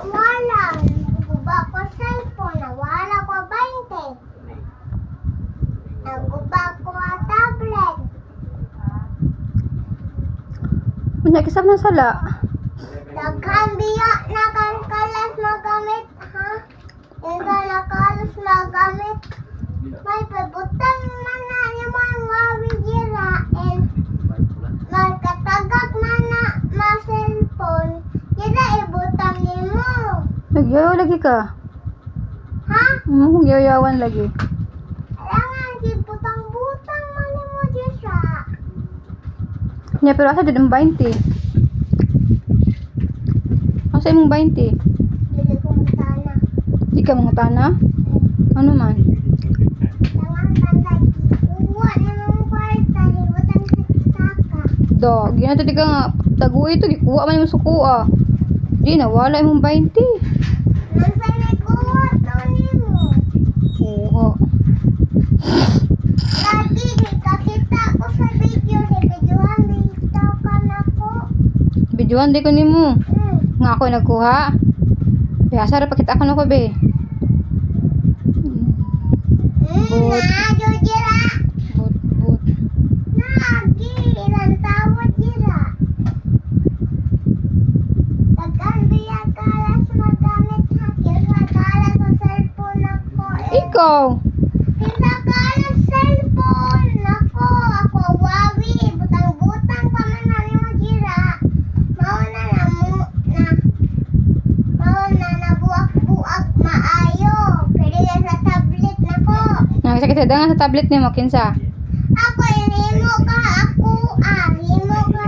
wala. Guba ko cellphone, wala ko 20. Naguba ko tablet. Kisap na sala. Daghan biya nakalas magamit, ha? Hindi nakalas magamit. May pabutang man na ni mga wawigira and magkatagak man na ma-cellphone. Kaya ibutang ni mo. Nagyayaw lagi ka. Ha? Kung yayawan lagi. Alangan, si butang-butang man ni mo dyan. Nya pero asa din ang 20. Asa imong 20? Bili ko sana. Di ka mangutana? Ano man? Alangan, tanda. Uwa na mga kwarta. Ibutang sa saka. Do, gina di ka nga taguy ito, gikuha man yung sukuha. Di na wala imong 20. Nasa may kuha to ni mo. Oo. Lagi, kakita ko sa video. Sa videohan, bitaw ka na ko. Bidyuhan di ko nimo. Hmm. Nga ako nagkuha. Kaya sara pakita ko na ko be. But- Na, jujira. But. Lagi, ilang tawad jira. Tagan biya kalas magamit hakil sa kalas sa cellphone ako. Ikaw. Kita kalas cellphone ako. Ako wawi. Butang-butang pa man na ni mo jira. Mauna na mo na. Mauna na buak-buak maayo. Pwede ka sa tablet na ko. Nakasakit sa dangan sa tablet ni mo kinsa. Ako, himo ka. Ako, himo ka.